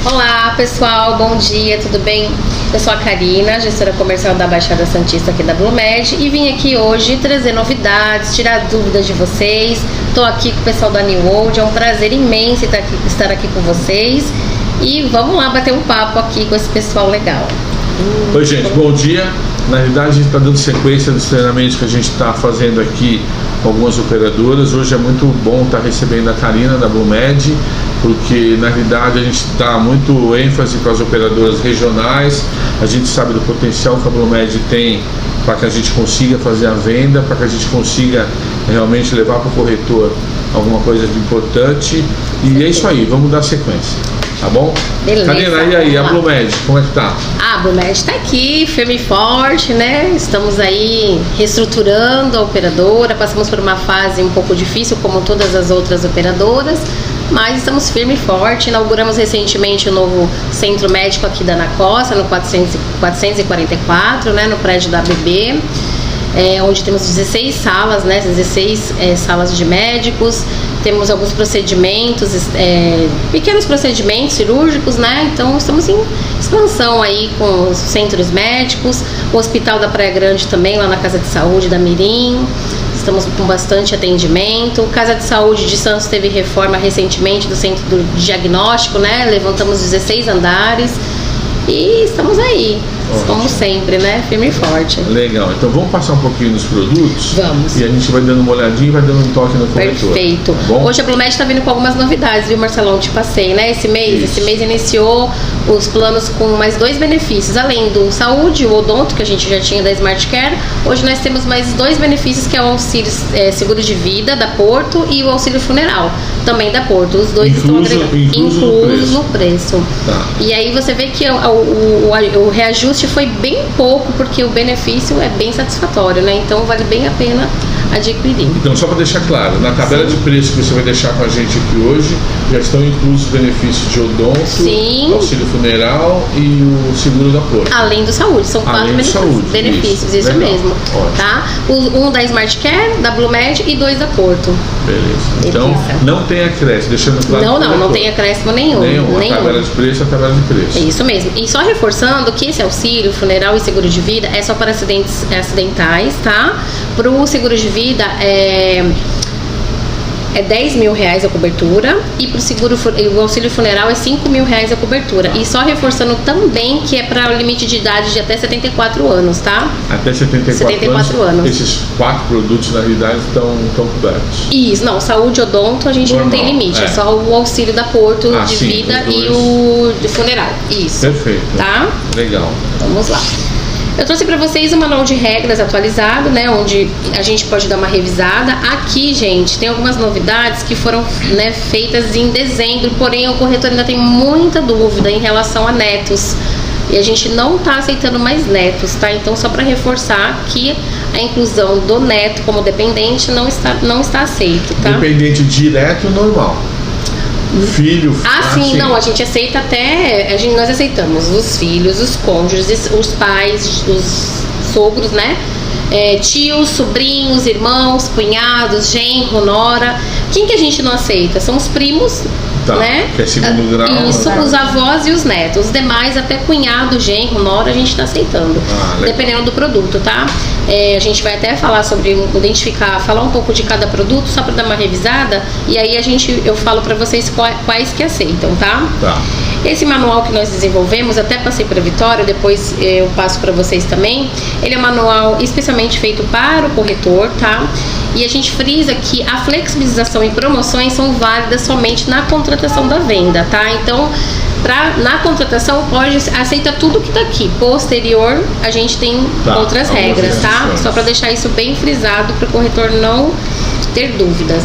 Olá pessoal, bom dia, tudo bem? Eu sou a Karina, gestora comercial da Baixada Santista aqui da Blumed, e vim aqui hoje trazer novidades, tirar dúvidas de vocês. Estou aqui com o pessoal da New World, é um prazer imenso estar aqui com vocês e vamos lá bater um papo aqui com esse pessoal legal. Oi gente, bom dia. Na realidade a gente está dando sequência dos treinamentos que a gente está fazendo aqui com algumas operadoras. Hoje é muito bom estar recebendo a Karina da Blumed, porque na realidade a gente dá muito ênfase para as operadoras regionais. A gente sabe do potencial que a Blumed tem para que a gente consiga fazer a venda, para que a gente consiga realmente levar para o corretor alguma coisa de importante. E é isso aí, vamos dar sequência, tá bom? Beleza. Karina, e aí, a Blumed, como é que tá? A Blumed está aqui, firme e forte, né? Estamos aí reestruturando a operadora, passamos por uma fase um pouco difícil, como todas as outras operadoras, mas estamos firme e forte. Inauguramos recentemente o novo centro médico aqui da Ana Costa, no 444, né, no prédio da ABB, onde temos 16 salas, né, 16 salas de médicos. Temos alguns procedimentos, pequenos procedimentos cirúrgicos, né? Então estamos em expansão aí com os centros médicos, o Hospital da Praia Grande também, lá na Casa de Saúde da Mirim. Estamos com bastante atendimento. Casa de Saúde de Santos teve reforma recentemente do centro do diagnóstico, né? Levantamos 16 andares e estamos aí. Como sempre, né? Firme e forte. Legal, então vamos passar um pouquinho nos produtos? Vamos. E a gente vai dando uma olhadinha e vai dando um toque no corretor. Perfeito. Tá bom? Hoje a Blumed está vindo com algumas novidades, viu, Marcelão? Te passei, né? Esse mês iniciou os planos com mais 2 benefícios. Além do saúde, o odonto, que a gente já tinha da Smart Care, hoje nós temos mais 2 benefícios, que é o auxílio seguro de vida da Porto e o auxílio funeral, também da Porto. Os dois estão inclusos no preço. Tá. E aí você vê que o reajuste foi bem pouco, porque o benefício é bem satisfatório, né? Então vale bem a pena adquirir. Então, só para deixar claro, na tabela de preço que você vai deixar com a gente aqui hoje, já estão inclusos os benefícios de odonto, auxílio funeral e o seguro da Porto. Além do saúde, são 4 benefícios, isso mesmo. Ótimo. Tá? Um da Smart Care, da Blumed e 2 da Porto. Beleza. Então, não tem acréscimo, deixando claro. Não tem acréscimo nenhum. A tabela de preço é a tabela de preço. É isso mesmo. E só reforçando que esse auxílio funeral e seguro de vida é só para acidentes acidentais, tá? Para o seguro de vida é 10 mil reais a cobertura, e para o auxílio funeral é 5 mil reais a cobertura. E só reforçando também que é para o limite de idade de até 74 anos, tá? Até 74 anos. Esses 4 produtos na realidade estão cobertos. Isso, não, saúde, odonto a gente não tem limite, é só o auxílio da Porto de vida e o de funeral. Isso. Perfeito. Tá? Legal. Vamos lá. Eu trouxe para vocês o manual de regras atualizado, né, onde a gente pode dar uma revisada. Aqui, gente, tem algumas novidades que foram, né, feitas em dezembro, porém o corretor ainda tem muita dúvida em relação a netos. E a gente não está aceitando mais netos, tá? Então, só para reforçar que a inclusão do neto como dependente não está aceito, tá? Dependente direto normal. Filho, sim, não, a gente aceita até, nós aceitamos os filhos, os cônjuges, os pais, os sogros, né? Tios, sobrinhos, irmãos, cunhados, genro, nora. Quem que a gente não aceita? São os primos, né? Que é segundo grau. Isso, os avós e os netos. Os demais, até cunhado, genro, nora, a gente tá aceitando. Dependendo do produto, tá? A gente vai até falar sobre falar um pouco de cada produto, só para dar uma revisada, e aí eu falo para vocês quais que aceitam, tá? Esse manual que nós desenvolvemos, até passei para a Vitória, depois eu passo para vocês também. Ele é um manual especialmente feito para o corretor, tá? E a gente frisa que a flexibilização e promoções são válidas somente na contratação da venda, tá? Então, na contratação aceita tudo que tá aqui. Posterior, a gente tem outras regras, tá? Só para deixar isso bem frisado para o corretor não ter dúvidas.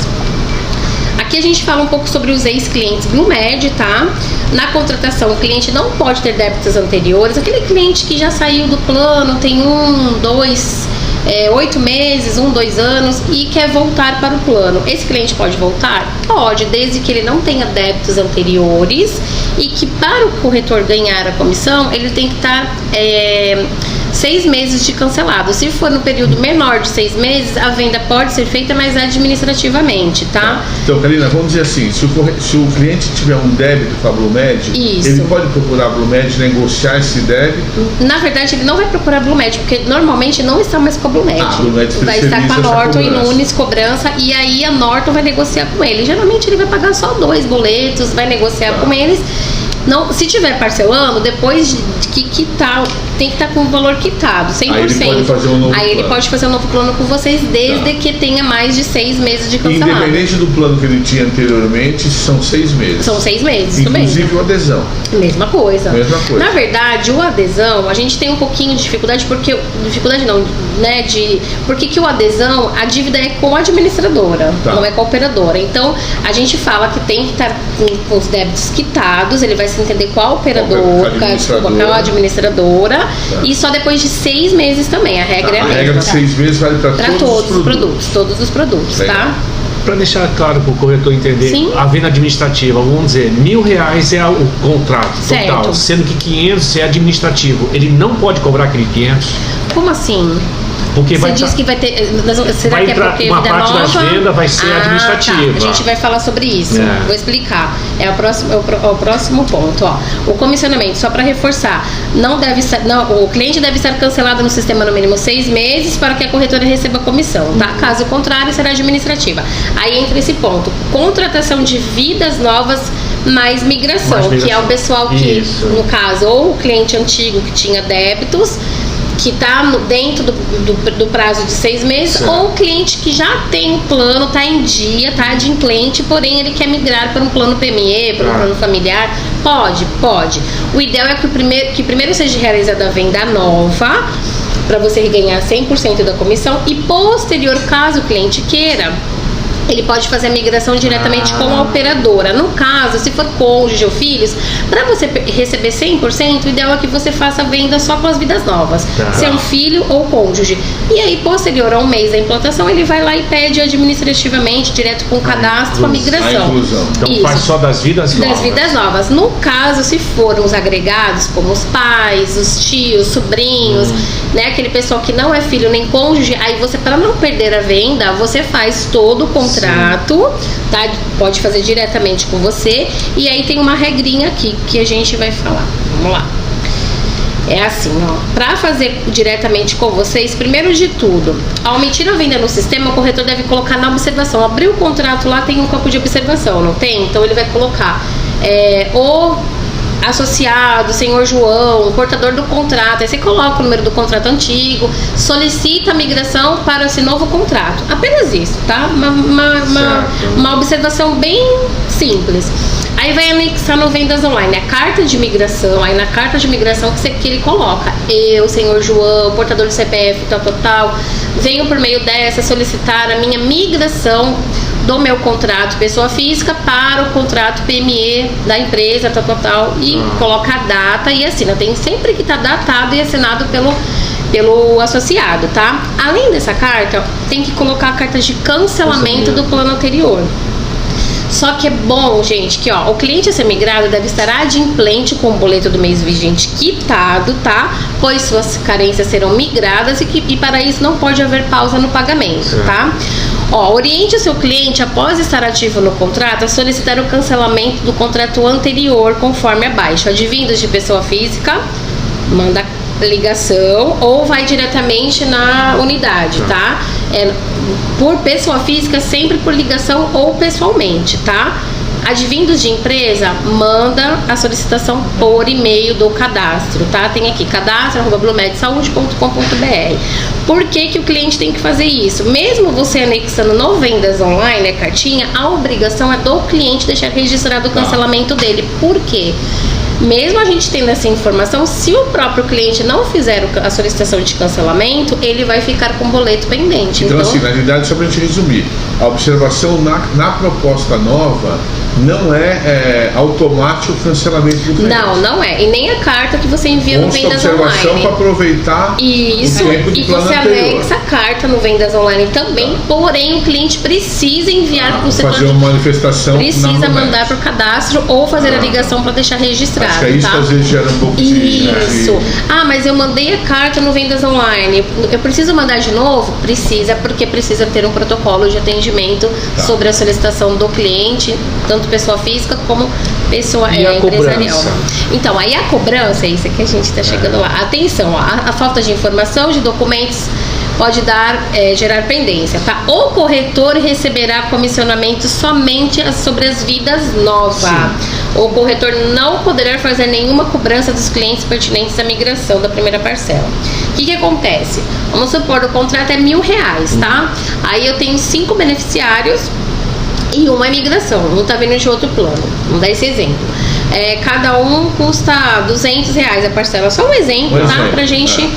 Aqui a gente fala um pouco sobre os ex-clientes Blumed, tá? Na contratação, o cliente não pode ter débitos anteriores. Aquele cliente que já saiu do plano, tem 8 meses, 2 anos e quer voltar para o plano. Esse cliente pode voltar? Pode, desde que ele não tenha débitos anteriores e que para o corretor ganhar a comissão, ele tem que estar 6 meses de cancelado. Se for no período menor de 6 meses, a venda pode ser feita, mas administrativamente, tá? Então, Karina, vamos dizer assim, se o cliente tiver um débito com a Blumed, ele pode procurar a Blumed e negociar esse débito? Na verdade, ele não vai procurar a Blumed, porque normalmente não está mais com a Blumed. Vai estar com a Norton e Nunes Cobrança, e aí a Norton vai negociar com ele. Geralmente ele vai pagar só 2 boletos, vai negociar com eles. Não, se tiver parcelando, depois de quitar, tem que estar com o valor quitado, 100%. Aí ele pode fazer um novo plano. Ele pode fazer um novo plano com vocês, desde que tenha mais de 6 meses de cancelado. Independente do plano que ele tinha anteriormente, são 6 meses. São 6 meses, isso mesmo. Inclusive o adesão. Mesma coisa. Mesma coisa. Na verdade, o adesão, a gente tem um pouquinho de dificuldade, porque... Dificuldade não, né? Porque que o adesão, a dívida é com a administradora, não é com a operadora. Então, a gente fala que tem que estar com os débitos quitados, ele vai se entender qual operador, qual administradora, e só depois de 6 meses também. A regra é a mesma. A regra de 6 meses vale para todos os produtos. Todos os produtos, tá? Para deixar claro para o corretor entender, a venda administrativa, vamos dizer, R$1.000 é o contrato total, sendo que 500 é administrativo. Ele não pode cobrar aquele 500? Como assim? Porque você disse que vai ter. Será que é porque uma parte das vendas vai ser administrativa? Tá. A gente vai falar sobre isso. Vou explicar. É o próximo ponto. Ó. O comissionamento, só para reforçar, o cliente deve estar cancelado no sistema no mínimo 6 meses para que a corretora receba a comissão. Tá? Caso contrário, será administrativa. Aí entra esse ponto. Contratação de vidas novas mais migração, que é o pessoal que, no caso, ou o cliente antigo que tinha débitos, que está dentro do prazo de 6 meses, ou o cliente que já tem o plano, está em dia, está adimplente, porém ele quer migrar para um plano PME, para um plano familiar. Pode. O ideal é que primeiro seja realizada a venda nova, para você ganhar 100% da comissão, e posterior, caso o cliente queira, ele pode fazer a migração diretamente com a operadora. No caso, se for cônjuge ou filhos, para você receber 100%, o ideal é que você faça a venda só com as vidas novas. Se é um filho ou cônjuge. E aí, posterior a um mês da implantação, ele vai lá e pede administrativamente, direto com o cadastro, a migração. Então faz só das vidas novas. Das vidas novas. No caso, se foram os agregados, como os pais, os tios, sobrinhos, né, aquele pessoal que não é filho nem cônjuge, aí você, para não perder a venda, você faz todo o contrato, tá? Pode fazer diretamente com você. E aí tem uma regrinha aqui que a gente vai falar. Vamos lá. É assim, ó. Para fazer diretamente com vocês, primeiro de tudo, ao emitir a venda no sistema, o corretor deve colocar na observação. Abriu o contrato lá, tem um campo de observação, não tem? Então ele vai colocar o associado, senhor João, portador do contrato. Aí você coloca o número do contrato antigo, solicita a migração para esse novo contrato. Apenas isso, tá? Uma observação bem simples. Aí vai anexar no Vendas Online a carta de migração. Aí na carta de migração que ele coloca: eu, senhor João, portador do CPF, tal, venho por meio dessa solicitar a minha migração do meu contrato pessoa física para o contrato PME da empresa, e coloca a data e assina. Tem sempre que estar datado e assinado pelo associado, tá? Além dessa carta, tem que colocar a carta de cancelamento do plano anterior. Só que é bom, gente, que o cliente a ser migrado deve estar adimplente com o boleto do mês vigente quitado, tá? Pois suas carências serão migradas e para isso não pode haver pausa no pagamento, tá? Oriente o seu cliente, após estar ativo no contrato, a solicitar o cancelamento do contrato anterior, conforme abaixo. Advindos de pessoa física, manda ligação ou vai diretamente na unidade, tá? Por pessoa física, sempre por ligação ou pessoalmente, tá? Advindos de empresa, manda a solicitação por e-mail do cadastro, tá? Tem aqui cadastro@blumedsaude.com.br. Por que o cliente tem que fazer isso? Mesmo você anexando no Vendas Online a cartinha, a obrigação é do cliente deixar registrado o cancelamento dele. Por quê? Mesmo a gente tendo essa informação, se o próprio cliente não fizer a solicitação de cancelamento, ele vai ficar com o boleto pendente. Então assim, na realidade, só para a gente resumir, a observação na proposta nova não é automático o cancelamento do cliente. Não é. E nem a carta que você envia no Vendas Online. Para aproveitar isso, o tempo de e plano você anterior. anexa a carta no Vendas Online também, porém o cliente precisa enviar para o setor. Fazer uma manifestação. Precisa mandar para o cadastro ou fazer a ligação para deixar registrado. Acho que é isso que às vezes gera um pouco de... Isso. Mas eu mandei a carta no Vendas Online. Eu preciso mandar de novo? Precisa, porque precisa ter um protocolo de atendimento sobre a solicitação do cliente, tanto pessoa física como pessoa empresarial. Então, aí a cobrança, é isso que a gente está chegando lá. Atenção, a falta de informação, de documentos pode gerar pendência, tá? O corretor receberá comissionamento somente sobre as vidas novas. O corretor não poderá fazer nenhuma cobrança dos clientes pertinentes à migração da primeira parcela. O que acontece? Vamos supor, o contrato é R$1.000, tá? Aí eu tenho 5 beneficiários e uma migração, um tá vindo de outro plano. Vamos dar esse exemplo. Cada um custa R$200 a parcela. Só um exemplo, tá? Pra gente...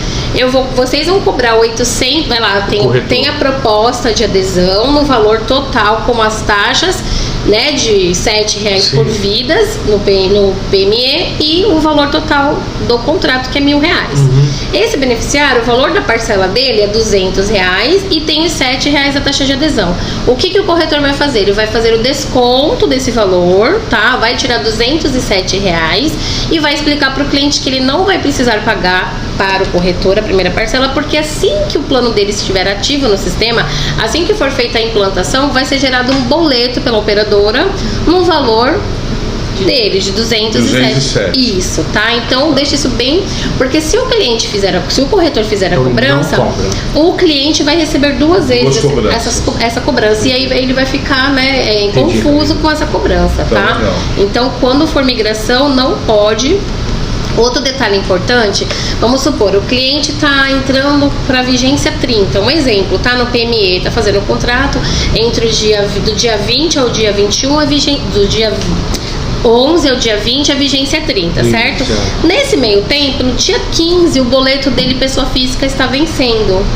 vocês vão cobrar 800, vai lá, tem a proposta de adesão no valor total com as taxas, né, de R$7 por vidas no PME e o valor total do contrato, que é R$1.000. Esse beneficiário, o valor da parcela dele é R$200 e tem os R$7 a taxa de adesão. O que o corretor vai fazer? Ele vai fazer o desconto desse valor, tá? Vai tirar R$207 e vai explicar para o cliente que ele não vai precisar pagar para o corretor a primeira parcela, porque assim que o plano dele estiver ativo no sistema, assim que for feita a implantação, vai ser gerado um boleto pela operadora no valor dele, de 207. Isso, tá? Então deixa isso bem, porque se o corretor fizer a cobrança, o cliente vai receber 2 vezes essa cobrança, e aí ele vai ficar, né, confuso com essa cobrança, tá? Então, quando for migração, não pode. Outro detalhe importante, vamos supor, o cliente está entrando para vigência 30, um exemplo, tá no PME, está fazendo o contrato entre do dia 20 ao dia 21, do dia 11 ao dia 20, a vigência é 30, certo? Nesse meio tempo, no dia 15, o boleto dele, pessoa física, está vencendo.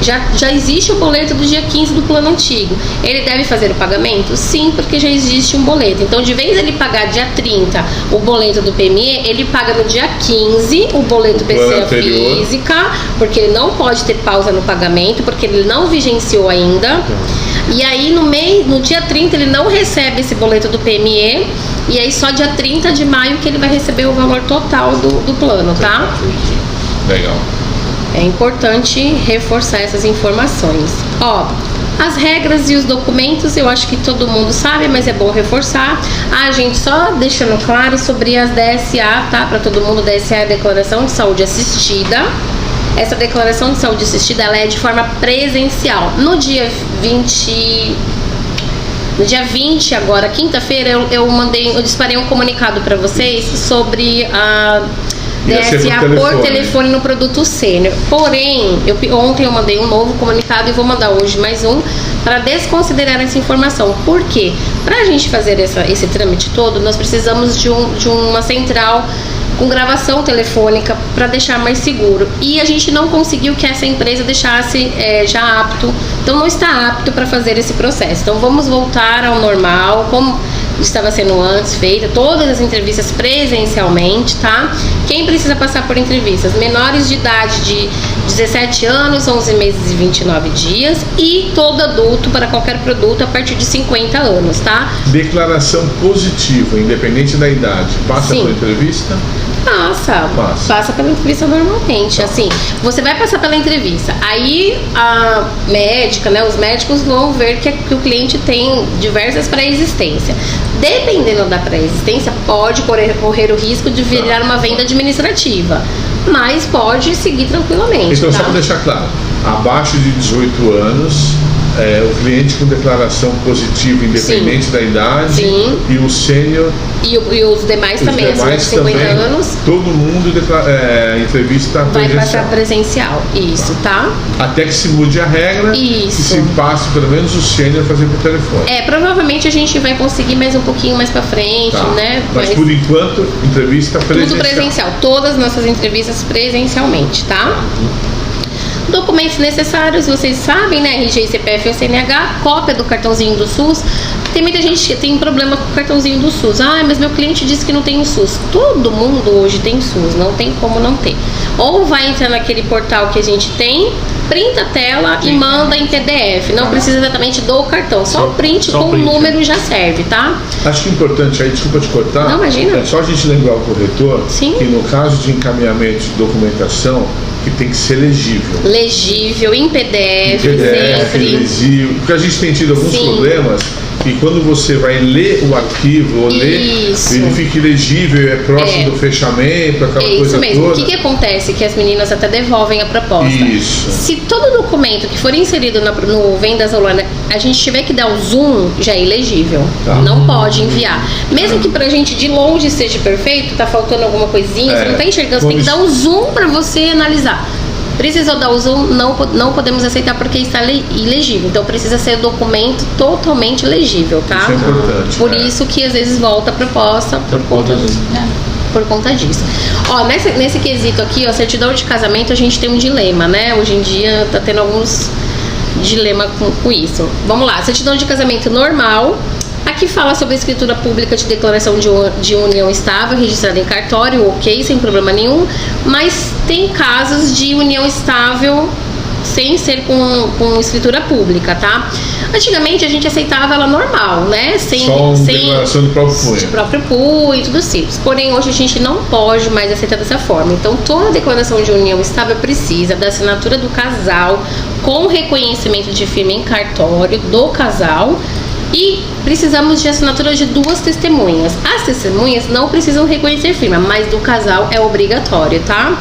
Já existe o boleto do dia 15 do plano antigo. Ele deve fazer o pagamento? Sim, porque já existe um boleto. Então, de vez ele pagar dia 30 o boleto do PME, ele paga no dia 15 o boleto pessoa física, porque ele não pode ter pausa no pagamento, porque ele não vigenciou ainda. E aí, no dia 30, ele não recebe esse boleto do PME. E aí, só dia 30 de maio que ele vai receber o valor total do plano, tá? Legal. É importante reforçar essas informações. As regras e os documentos, eu acho que todo mundo sabe, mas é bom reforçar. A gente só deixando claro sobre as DSA, tá? Para todo mundo, DSA é a Declaração de Saúde Assistida. Essa Declaração de Saúde Assistida, ela é de forma presencial. No dia 20, agora, quinta-feira, eu disparei um comunicado para vocês sobre a DSA por telefone no produto sênior. Porém, ontem eu mandei um novo comunicado e vou mandar hoje mais um para desconsiderar essa informação. Por quê? Para a gente fazer esse trâmite todo, nós precisamos de uma central com gravação telefônica para deixar mais seguro. E a gente não conseguiu que essa empresa deixasse já apto. Então não está apto para fazer esse processo. Então vamos voltar ao normal, como estava sendo antes feita, todas as entrevistas presencialmente, tá? Quem precisa passar por entrevistas? Menores de idade de 17 anos, 11 meses e 29 dias e todo adulto para qualquer produto a partir de 50 anos, tá? Declaração positiva, independente da idade, passa por entrevista? Passa pela entrevista normalmente. Assim, você vai passar pela entrevista. Aí a médica, né, os médicos vão ver que o cliente tem diversas pré-existências. Dependendo da pré-existência, pode correr o risco de virar uma venda administrativa, mas pode seguir tranquilamente. Então, só para deixar claro, abaixo de 18 anos, o cliente com declaração positiva, independente da idade, e o sênior e os demais também, acima de 50 anos. Todo mundo entrevista vai passar presencial, isso, tá? Até que se mude a regra e se passe pelo menos o sênior fazer por telefone. Provavelmente a gente vai conseguir mais um pouquinho mais pra frente, né? Mas por enquanto, entrevista presencial. Tudo presencial, todas as nossas entrevistas presencialmente, tá? Documentos necessários, vocês sabem, né? RG, CPF ou CNH, cópia do cartãozinho do SUS. Tem muita gente que tem problema com o cartãozinho do SUS. Ah, mas meu cliente disse que não tem o SUS. Todo mundo hoje tem SUS, não tem como não ter. Ou vai entrar naquele portal que a gente tem, printa a tela e manda em PDF. Não precisa exatamente do cartão, só o print com o número já serve, tá? Acho que é importante aí, desculpa te cortar. Não, imagina. É só a gente lembrar o corretor que no caso de encaminhamento de documentação, que tem que ser legível. Legível, em PDF, sempre. Legível. Porque a gente tem tido alguns problemas e quando você vai ler o arquivo ou ler, ele fica ilegível, é próximo do fechamento, aquela coisa mesmo. toda. O que acontece? Que as meninas até devolvem a proposta. Isso. Se todo documento que for inserido no Vendas Online, a gente tiver que dar um zoom, já é ilegível. Tá. Não pode enviar. Mesmo que pra gente de longe esteja perfeito, tá faltando alguma coisinha, você não tá enxergando, você tem que dar um zoom pra você analisar. Precisou dar o zoom, não podemos aceitar porque está ilegível. Então precisa ser documento totalmente legível, tá? Isso é importante. Por isso que às vezes volta a proposta por conta disso. Ó, nesse quesito aqui, ó, certidão de casamento, a gente tem um dilema, né? Hoje em dia tá tendo alguns dilemas com isso. Vamos lá, certidão de casamento normal. Aqui fala sobre a escritura pública de declaração de união estável, registrada em cartório, ok, sem problema nenhum. Mas tem casos de união estável sem ser com escritura pública, tá? Antigamente a gente aceitava ela normal, né? Sem declaração do próprio punho. De próprio punho e tudo simples. Porém, hoje a gente não pode mais aceitar dessa forma. Então, toda declaração de união estável precisa da assinatura do casal com reconhecimento de firma em cartório do casal. E precisamos de assinatura de 2 testemunhas. As testemunhas não precisam reconhecer firma, mas do casal é obrigatório, tá?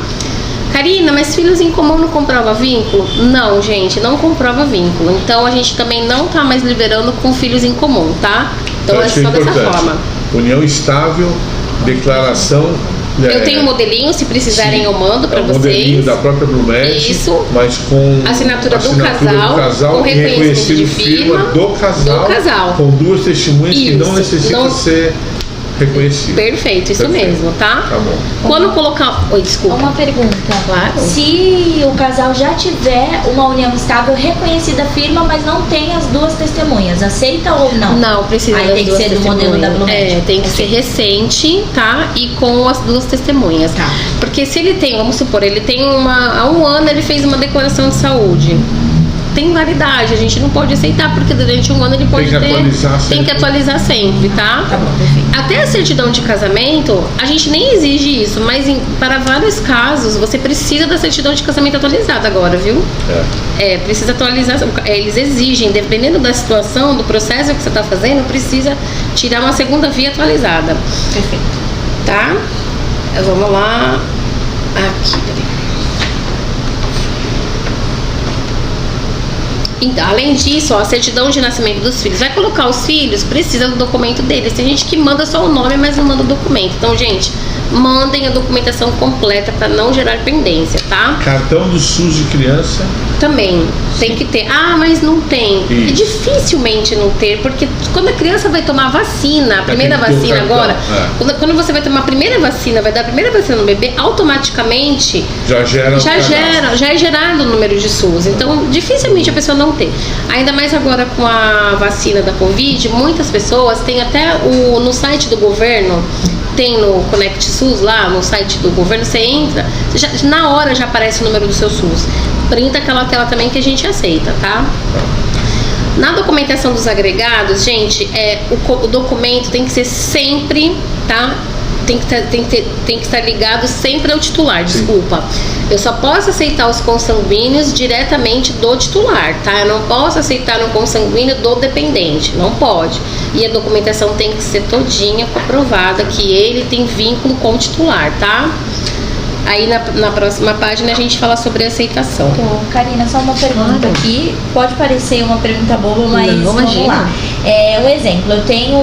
Karina, mas filhos em comum não comprova vínculo? Não, gente, não comprova vínculo. Então a gente também não tá mais liberando com filhos em comum, tá? Então é só dessa forma. União estável, declaração. Eu tenho um modelinho, se precisarem eu mando pra vocês. Modelinho da própria Blumed. Isso. Mas com assinatura do casal com reconhecimento de firma do casal. Com 2 testemunhas que não necessitam ser reconhecidas. Perfeito, isso mesmo, tá? Tá bom. Quando colocar... Oi, desculpa. Uma pergunta. Claro. Se o casal já tiver uma união estável reconhecida firma, mas não tem as 2 testemunhas, aceita ou não? Não, precisa das 2 testemunhas. Aí tem que ser do modelo da Blumed. Tem que ser recente, tá? E com as 2 testemunhas. Tá. Porque se ele tem, vamos supor, ele tem há 1 ano ele fez uma declaração de saúde. Tem validade, a gente não pode aceitar, porque durante 1 ano ele pode tem que atualizar sempre, tá? Tá bom, perfeito. Até a certidão de casamento, a gente nem exige isso, mas para vários casos você precisa da certidão de casamento atualizada agora, viu? Precisa atualizar, eles exigem, dependendo da situação, do processo que você está fazendo, precisa tirar uma segunda via atualizada. Perfeito. Tá? Vamos lá. Aqui, peraí. Então, além disso, ó, a certidão de nascimento dos filhos. Vai colocar os filhos, precisa do documento deles. Tem gente que manda só o nome, mas não manda o documento. Então, gente, mandem a documentação completa para não gerar pendência, tá? Cartão do SUS de criança. Também tem que ter. Ah, mas não tem. Isso. É dificilmente não ter, porque quando a criança vai tomar vacina, a primeira vacina agora, quando você vai tomar a primeira vacina, vai dar a primeira vacina no bebê, automaticamente já é gerado o número de SUS. Então, dificilmente a pessoa não ter. Ainda mais agora com a vacina da Covid, muitas pessoas têm até no site do governo, tem no Conect SUS lá, no site do governo, você entra, na hora já aparece o número do seu SUS. Printa aquela tela também que a gente aceita, tá? Na documentação dos agregados, gente, o documento tem que ser sempre, tá? Tem que estar ligado sempre ao titular, desculpa. Eu só posso aceitar os consanguíneos diretamente do titular, tá? Eu não posso aceitar um consanguíneo do dependente, não pode. E a documentação tem que ser todinha comprovada que ele tem vínculo com o titular, tá? Aí na próxima página a gente fala sobre aceitação. Karina, só uma pergunta aqui. Pode parecer uma pergunta boba, mas vamos lá. Um exemplo,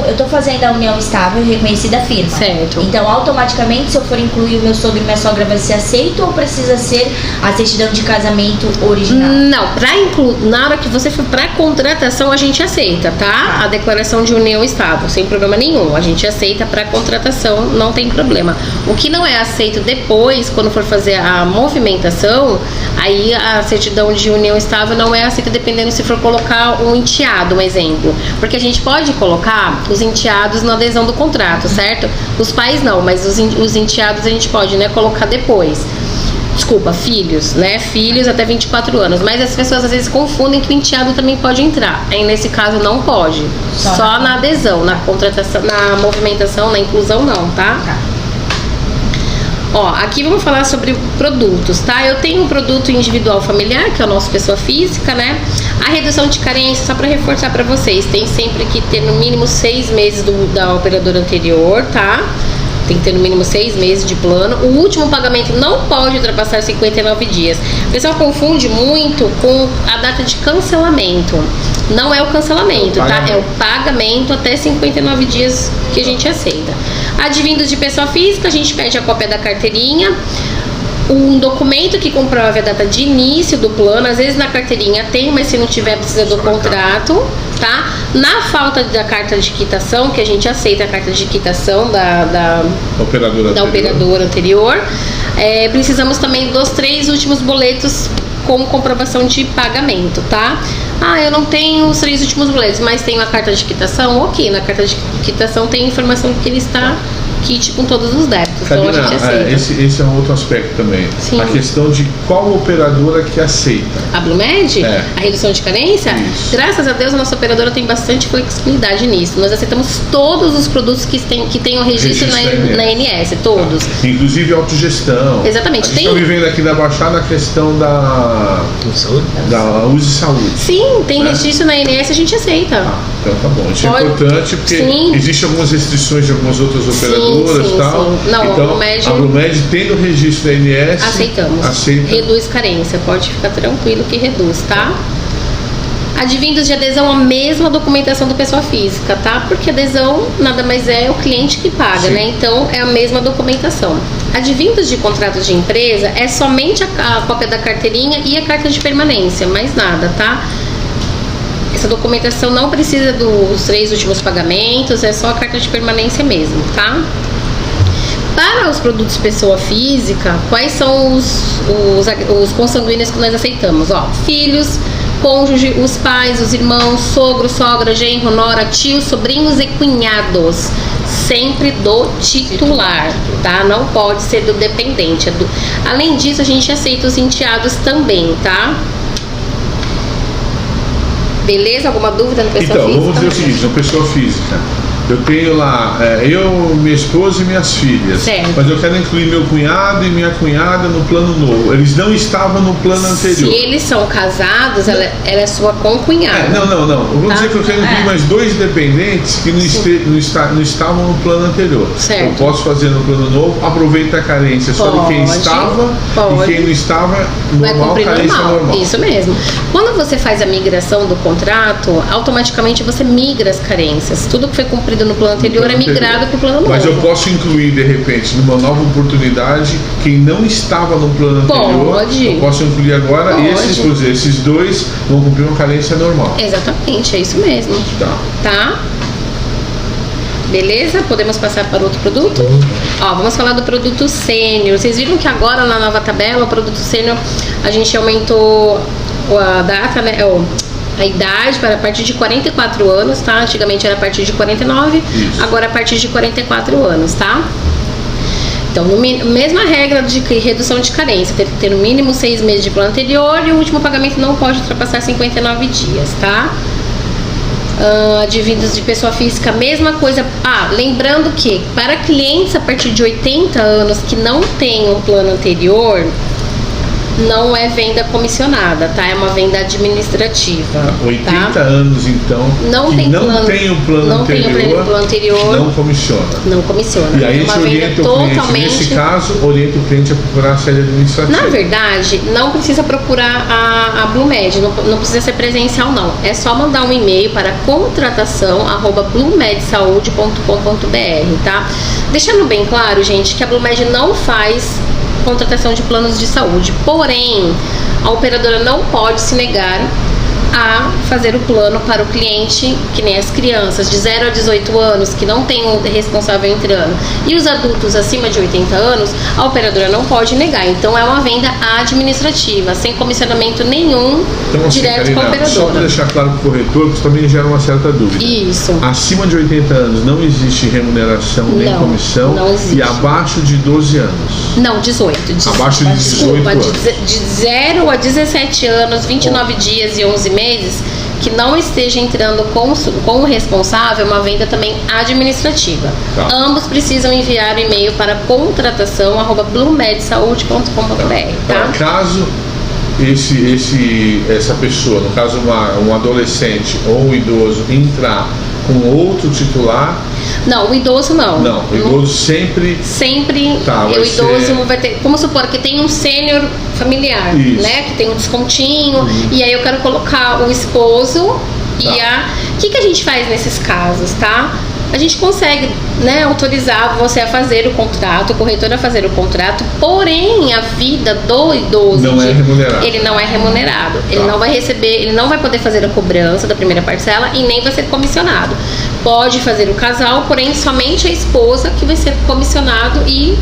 eu tô fazendo a união estável reconhecida firma. Certo. Então, automaticamente, se eu for incluir o meu sogro e minha sogra, vai ser aceito ou precisa ser a certidão de casamento original? Não, na hora que você for para contratação, a gente aceita, tá? A declaração de união estável, sem problema nenhum. A gente aceita para contratação, não tem problema. O que não é aceito depois, quando for fazer a movimentação, aí a certidão de união estável não é aceita, dependendo se for colocar um enteado, um exemplo. Porque a gente pode colocar os enteados na adesão do contrato, certo? Os pais não, mas os enteados a gente pode, né, colocar depois. Desculpa, filhos, né? Filhos até 24 anos. Mas as pessoas às vezes confundem que o enteado também pode entrar. Aí nesse caso não pode. Só na adesão, na contratação, na movimentação, na inclusão não, tá? Ó, aqui vamos falar sobre produtos, tá? Eu tenho um produto individual familiar, que é o nosso pessoa física, né? A redução de carência, só para reforçar para vocês, tem sempre que ter no mínimo 6 meses da operadora anterior, tá? Tem que ter no mínimo 6 meses de plano. O último pagamento não pode ultrapassar 59 dias. O pessoal confunde muito com a data de cancelamento. Não é o cancelamento, tá? É o pagamento até 59 dias que a gente aceita. Advindos de pessoa física, a gente pede a cópia da carteirinha, um documento que comprove a data de início do plano. Às vezes na carteirinha tem, mas se não tiver precisa do contrato, tá? Na falta da carta de quitação, que a gente aceita a carta de quitação da operadora anterior, precisamos também dos 3 últimos boletos com comprovação de pagamento, tá? Eu não tenho os 3 últimos boletos, mas tenho a carta de quitação. Ok, na carta de quitação tem informação que ele está kit com todos os débitos. Carina, então a gente aceita. Esse é um outro aspecto também. Sim. A questão de qual operadora que aceita. A Blumed? A redução de carência? Isso. Graças a Deus a nossa operadora tem bastante flexibilidade nisso. Nós aceitamos todos os produtos que tenham registro na ANS, todos. Inclusive autogestão. Exatamente. A gente está vivendo aqui na Baixada a questão da uso de saúde. Sim, tem registro na ANS, a gente aceita. Então tá bom. Isso é importante porque existem algumas restrições de algumas outras operadoras. Sim. Não, então, a Blumed tendo registro da ANS, aceita. Reduz carência, pode ficar tranquilo que reduz, tá? Advindos de adesão, a mesma documentação do pessoa física, tá? Porque adesão nada mais é o cliente que paga, né? Então é a mesma documentação. Advindos de contrato de empresa é somente a cópia da carteirinha e a carta de permanência, mais nada, tá? Essa documentação não precisa dos 3 últimos pagamentos, é só a carta de permanência mesmo, tá? Para os produtos pessoa física, quais são os consanguíneos que nós aceitamos? Ó, filhos, cônjuge, os pais, os irmãos, sogro, sogra, genro, nora, tio, sobrinhos e cunhados. Sempre do titular, tá? Não pode ser do dependente. Além disso, a gente aceita os enteados também, tá? Beleza? Alguma dúvida no pessoa física? Então, vamos dizer o seguinte, na pessoa física, eu tenho lá, minha esposa e minhas filhas. Certo. Mas eu quero incluir meu cunhado e minha cunhada no plano novo. Eles não estavam no plano anterior. Se eles são casados, ela é sua concunhada. Não. Vamos dizer que eu quero incluir mais 2 dependentes que não estavam no plano anterior. Certo. Eu posso fazer no plano novo, aproveita a carência só de quem estava e quem não estava, normal, carência normal. Isso mesmo. Quando você faz a migração do contrato, automaticamente você migra as carências. Tudo que foi cumprido no plano anterior é migrado para o plano novo. Mas eu posso incluir, de repente, numa nova oportunidade, quem não estava no plano anterior, eu posso incluir agora, e esses 2 vão cumprir uma carência normal. Exatamente, é isso mesmo. Tá? Beleza? Podemos passar para outro produto? Ó, vamos falar do produto sênior. Vocês viram que agora na nova tabela, o produto sênior, a gente aumentou a data, né? A idade para a partir de 44 anos, tá? Antigamente era a partir de 49, agora a partir de 44 anos, tá? Então, mesma regra de redução de carência, tem que ter no mínimo 6 meses de plano anterior e o último pagamento não pode ultrapassar 59 dias, tá? Advindos de pessoa física, mesma coisa. Lembrando que para clientes a partir de 80 anos que não têm um plano anterior, não é venda comissionada, tá? É uma venda administrativa. 80 tá? anos, então, não tem o plano anterior, não comissiona. Não comissiona. E aí é uma você venda orienta totalmente... o cliente, nesse caso, orienta o cliente a procurar a sede administrativa. Na verdade, não precisa procurar a BlueMed, não precisa ser presencial, não. É só mandar um e-mail para contratação@bluemedsaude.com.br, tá? Deixando bem claro, gente, que a BlueMed não faz contratação de planos de saúde. Porém, a operadora não pode se negar a fazer o plano para o cliente, que nem as crianças de 0 a 18 anos, que não tem um responsável entrando, e os adultos acima de 80 anos, a operadora não pode negar. Então é uma venda administrativa, sem comissionamento nenhum, então, assim, direto com a operadora. Só para deixar claro para o corretor, porque também gera uma certa dúvida. Isso. Acima de 80 anos não existe remuneração nem comissão, não existe. E abaixo de 12 anos? Não, 18. Abaixo de 18 anos. De 0 a 17 anos, 29 dias e 11 meses, que não esteja entrando com o responsável, uma venda também administrativa. Tá. Ambos precisam enviar o e-mail para contratação@bluemedsaude.com.br, tá? Caso essa pessoa, no caso um adolescente ou um idoso, entrar com outro titular... Não, o idoso não. Não, o idoso sempre... Tá, o idoso vai ter... Vamos supor que tem um sênior familiar, isso, né? Que tem um descontinho, e aí eu quero colocar o esposo e a... O que a gente faz nesses casos, tá? A gente consegue, né, autorizar você a fazer o contrato, o corretor a fazer o contrato, porém a vida do idoso não é remunerado. Ele não é remunerado. Ele não vai receber, ele não vai poder fazer a cobrança da primeira parcela e nem vai ser comissionado. Pode fazer o casal, porém somente a esposa que vai ser comissionado e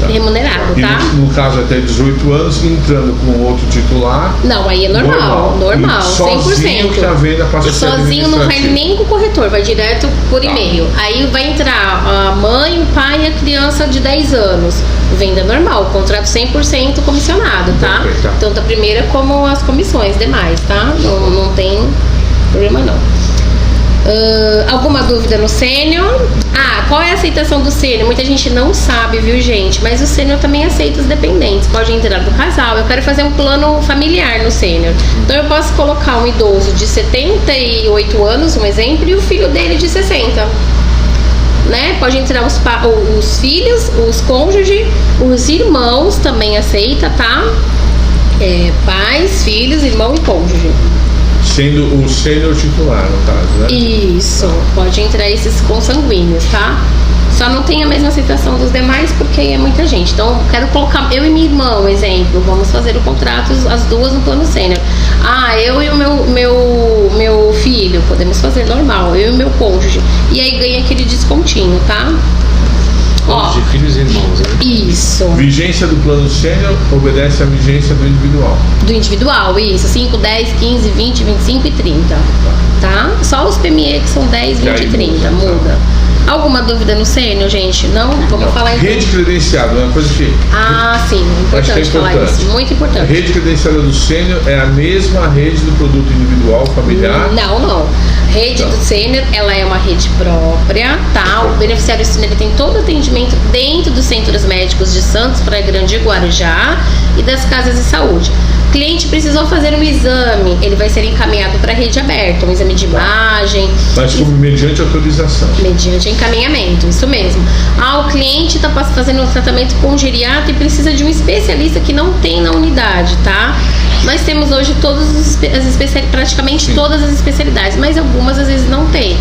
remunerado, tá? E no caso até 18 anos, entrando com outro titular... Não, aí é normal, 100%. Que a venda passa a ser sozinho não vai nem com o corretor, vai direto por e-mail. Aí vai entrar a mãe, o pai e a criança de 10 anos. Venda normal, contrato 100% comissionado, tá? Tanto a primeira como as comissões demais, tá? Não tem problema não. Alguma dúvida no sênior? Qual é a aceitação do sênior? Muita gente não sabe, viu, gente? Mas o sênior também aceita os dependentes. Pode entrar do casal. Eu quero fazer um plano familiar no sênior. Então eu posso colocar um idoso de 78 anos, um exemplo, e o filho dele de 60. Né? Pode entrar os filhos, os cônjuges, os irmãos também aceita, tá? Pais, filhos, irmão e cônjuge. Sendo o sênior titular, no caso, né? Isso, pode entrar esses consanguíneos, tá? Só não tem a mesma aceitação dos demais porque é muita gente. Então, quero colocar eu e minha irmã, um exemplo. Vamos fazer o contrato, as duas no plano sênior. Eu e o meu filho, podemos fazer normal. Eu e o meu cônjuge. E aí ganha aquele descontinho, tá? De filhos e irmãos, né? Isso. Vigência do plano sênior obedece à vigência do individual. Do individual, isso. 5, 10, 15, 20, 25 e 30. Tá? Só os PME que são 10, 20 e 30. Muda. Alguma dúvida no sênior, gente? Não? Vamos falar então. Rede credenciada, uma coisa que... Sim, importante falar isso. Muito importante. A rede credenciada do sênior é a mesma rede do produto individual familiar? Não. Rede do sênior, ela é uma rede própria, tá? O beneficiário sênior tem todo o atendimento dentro dos centros médicos de Santos, Praia Grande e Guarujá e das casas de saúde. O cliente precisou fazer um exame, ele vai ser encaminhado para a rede aberta, um exame de imagem. Mas mediante autorização. Mediante encaminhamento, isso mesmo. O cliente está fazendo um tratamento com geriatra e precisa de um especialista que não tem na unidade, tá? Nós temos hoje praticamente todas as especialidades, mas algumas às vezes não tem.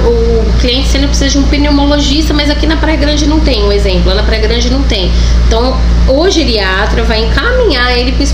O cliente sênior precisa de um pneumologista, mas aqui na Praia Grande não tem, um exemplo, lá na Praia Grande não tem. Então, o geriatra vai encaminhar ele para o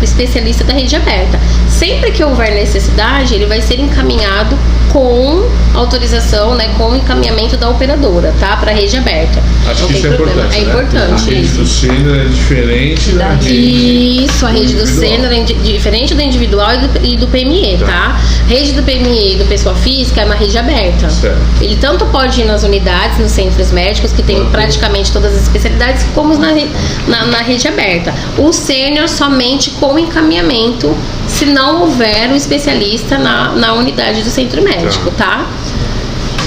especialista da rede aberta. Sempre que houver necessidade, ele vai ser encaminhado com autorização, né, com encaminhamento da operadora, tá? Para a rede aberta. Acho que isso é importante. É importante. A rede do sênior é diferente da rede. Isso, a rede do sênior é diferente do individual e do PME, tá? Rede do PME e do pessoa física é uma rede aberta. Certo. Ele tanto pode ir nas unidades, nos centros médicos, que tem praticamente todas as especialidades, como na rede aberta. O sênior somente com encaminhamento, se não houver um especialista na unidade do centro médico, tá?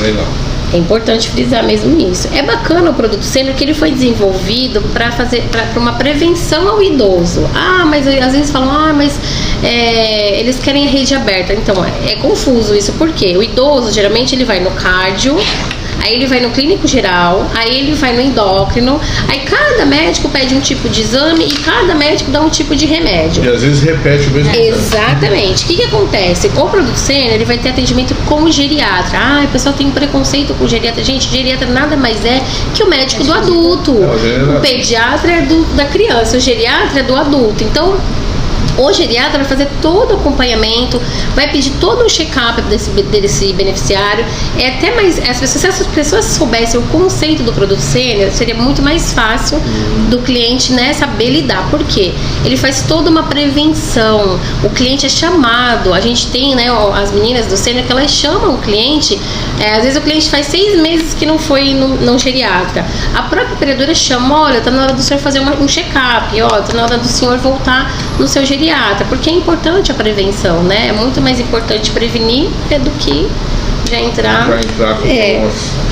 Legal. É importante frisar mesmo isso. É bacana o produto sênior que ele foi desenvolvido para uma prevenção ao idoso. Mas às vezes falam, mas eles querem a rede aberta. Então, é confuso isso, porque o idoso, geralmente, ele vai no cardio, aí ele vai no clínico geral, aí ele vai no endócrino, aí cada médico pede um tipo de exame e cada médico dá um tipo de remédio. E às vezes repete o mesmo Exatamente. O que acontece? O produto sênior, ele vai ter atendimento com o geriatra. O pessoal tem um preconceito com o geriatra. Gente, o geriatra nada mais é que o médico do adulto. O pediatra é da criança, o geriatra é do adulto. Então, o geriatra vai fazer todo o acompanhamento, vai pedir todo um check-up desse beneficiário. Até mais, se as pessoas soubessem o conceito do produto sênior, seria muito mais fácil do cliente, né, saber lidar. Por quê? Ele faz toda uma prevenção. O cliente é chamado. A gente tem, né, as meninas do sênior que elas chamam o cliente. Às vezes o cliente faz 6 meses que não foi no geriatra. A própria operadora chama, olha, tá na hora do senhor fazer um check-up, tá na hora do senhor voltar no seu geriatra, porque é importante a prevenção, né? É muito mais importante prevenir do que já entrar com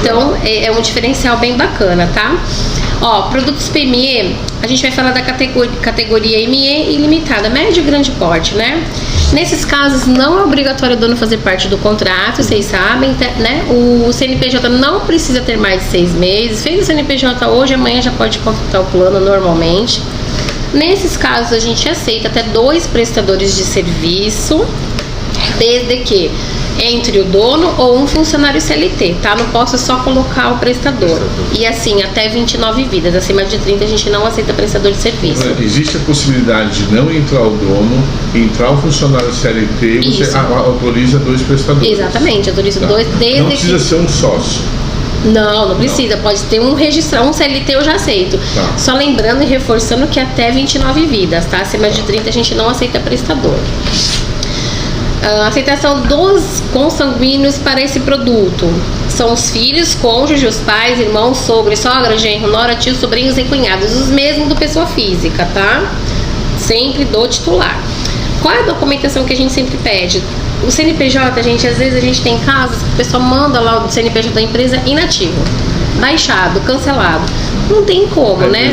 Então, é um diferencial bem bacana, tá? Produtos PME, a gente vai falar da categoria ME ilimitada, médio e grande porte, né? Nesses casos, não é obrigatório o dono fazer parte do contrato, vocês sabem, né? O CNPJ não precisa ter mais de 6 meses. Fez o CNPJ hoje, amanhã já pode contratar o plano normalmente. Nesses casos, a gente aceita até 2 prestadores de serviço, desde que entre o dono ou um funcionário CLT, tá? Não posso só colocar o prestador. E assim, até 29 vidas. Acima de 30, a gente não aceita prestador de serviço. Existe a possibilidade de não entrar o dono, entrar o funcionário CLT e você autoriza 2 prestadores. Exatamente, autoriza 2 desde Não precisa ser um sócio. Não precisa. Pode ter um CLT, eu já aceito. Só lembrando e reforçando que até 29 vidas, tá? Acima de 30 a gente não aceita prestador. A aceitação dos consanguíneos para esse produto são os filhos, cônjuges, os pais, irmãos, sogro, sogra, genro, nora, tio, sobrinhos e cunhados, os mesmos do pessoa física, tá? Sempre do titular. Qual é a documentação que a gente sempre pede? O CNPJ, gente, às vezes a gente tem casos que o pessoal manda lá o CNPJ da empresa inativo, baixado, cancelado. Não tem como, né?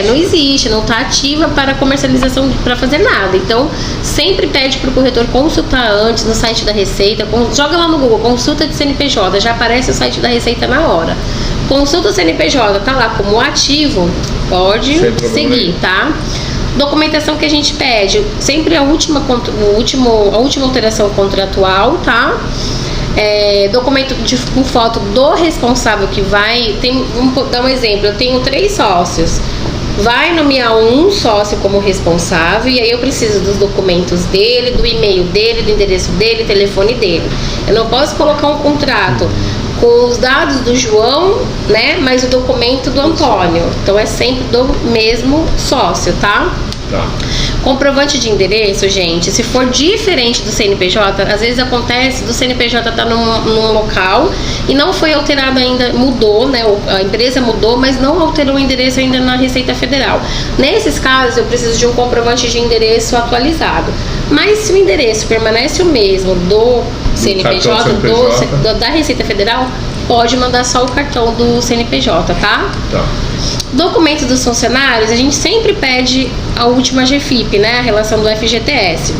Não existe, não está ativa para comercialização, para fazer nada. Então, sempre pede para o corretor consultar antes no site da Receita. Joga lá no Google, consulta de CNPJ, já aparece o site da Receita na hora. Consulta o CNPJ, tá lá como ativo, pode seguir, tá? Documentação que a gente pede, sempre a última alteração contratual, tá? Documento com foto do responsável que vai. Vamos dar um exemplo, eu tenho 3 sócios. Vai nomear um sócio como responsável e aí eu preciso dos documentos dele, do e-mail dele, do endereço dele, telefone dele. Eu não posso colocar um contrato com os dados do João, né, mas o documento do Antônio. Então é sempre do mesmo sócio, tá? Comprovante de endereço, gente, se for diferente do CNPJ, às vezes acontece do CNPJ estar num local e não foi alterado ainda, mudou, né? A empresa mudou, mas não alterou o endereço ainda na Receita Federal. Nesses casos, eu preciso de um comprovante de endereço atualizado. Mas se o endereço permanece o mesmo do CNPJ, da Receita Federal, pode mandar só o cartão do CNPJ, tá? Documentos dos funcionários, a gente sempre pede a última GFIP, né? A relação do FGTS.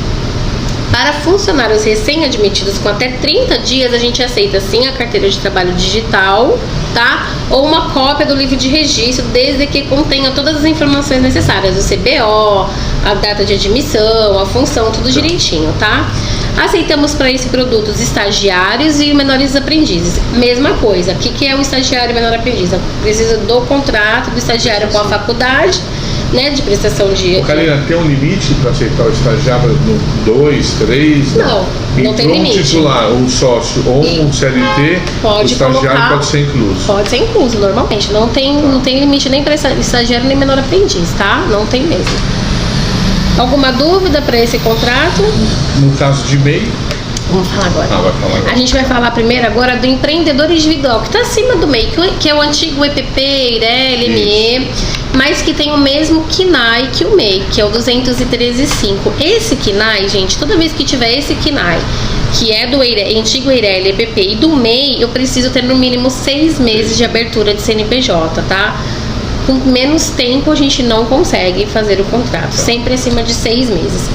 Para funcionários recém-admitidos com até 30 dias, a gente aceita sim a carteira de trabalho digital, tá? Ou uma cópia do livro de registro, desde que contenha todas as informações necessárias, o CBO, a data de admissão, a função, tudo direitinho, tá? Aceitamos para esse produto os estagiários e menores aprendizes. Mesma coisa, o que é o estagiário e menor aprendiz? Precisa do contrato do estagiário com a faculdade, né, de prestação de... Karina, tem um limite para aceitar o estagiário no 2, 3? Não tem limite. Um titular, um sócio ou um CLT, o estagiário pode ser incluso. Pode ser incluso, normalmente. Não tem limite nem para estagiário nem menor aprendiz, tá? Não tem mesmo. Alguma dúvida para esse contrato? No caso de MEI? Vamos falar agora. Vai falar agora. A gente vai falar primeiro agora do empreendedor individual, que está acima do MEI, que é o antigo EPP, IREL, ME, mas que tem o mesmo KNAI que o MEI, que é o 213.5. Esse KNAI, gente, toda vez que tiver esse KNAI que é do antigo Eireli EPP e do MEI, eu preciso ter no mínimo 6 meses de abertura de CNPJ, tá? Com menos tempo a gente não consegue fazer o contrato, sempre acima de 6 meses.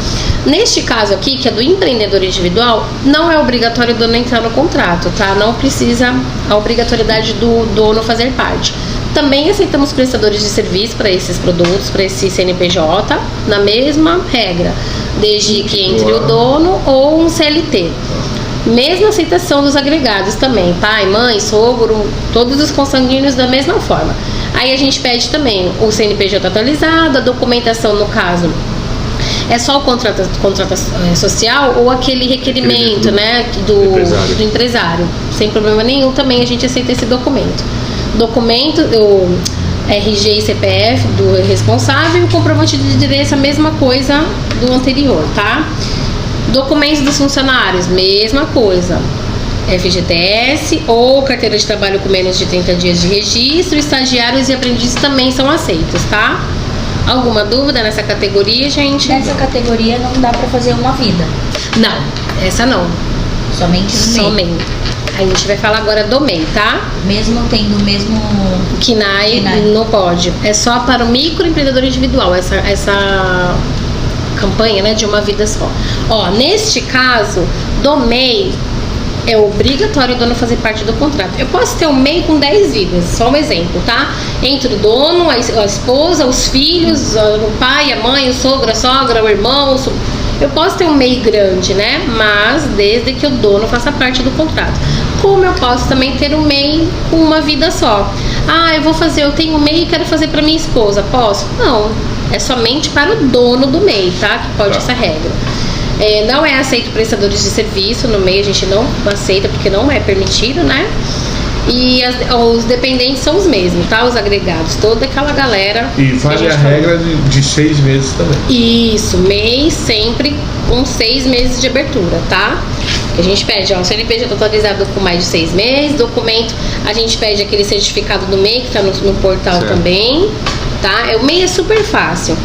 Neste caso aqui, que é do empreendedor individual, não é obrigatório o dono entrar no contrato, tá? Não precisa a obrigatoriedade do dono fazer parte. Também aceitamos prestadores de serviço para esses produtos, para esse CNPJ, na mesma regra, desde que entre o dono ou um CLT. Mesma aceitação dos agregados também, pai, mãe, sogro, todos os consanguíneos da mesma forma. Aí a gente pede também o CNPJ atualizado, a documentação no caso é só o contrato social ou aquele requerimento, né, do empresário. Sem problema nenhum, também a gente aceita esse documento. Documento, o RG e CPF do responsável e o comprovante de endereço, a mesma coisa do anterior, tá? Documentos dos funcionários, mesma coisa. FGTS ou carteira de trabalho com menos de 30 dias de registro, estagiários e aprendizes também são aceitos, tá? Alguma dúvida nessa categoria, gente? Nessa categoria não dá pra fazer uma vida? Não, essa não. Somente no MEI? Somente. A gente vai falar agora do MEI, tá? Mesmo tendo o mesmo... KNAI não pode. É só para o microempreendedor individual, essa campanha, né, de uma vida só. Ó, neste caso, do MEI, é obrigatório o dono fazer parte do contrato. Eu posso ter um MEI com 10 vidas, só um exemplo, tá? Entre o dono, a esposa, os filhos, o pai, a mãe, o sogro, a sogra, o irmão. Eu posso ter um MEI grande, né? Mas desde que o dono faça parte do contrato. Como eu posso também ter um MEI com uma vida só? Ah, eu tenho um MEI e quero fazer para minha esposa. Posso? Não. É somente para o dono do MEI, tá? Que pode essa regra. Não é aceito prestadores de serviço no MEI, a gente não aceita porque não é permitido, né? E os dependentes são os mesmos, tá? Os agregados, toda aquela galera. E vale a regra de 6 meses também. Isso, MEI sempre com 6 meses de abertura, tá? A gente pede, ó, CNPJ atualizado com mais de 6 meses, documento, a gente pede aquele certificado do MEI que tá no portal também, tá? O MEI é super fácil.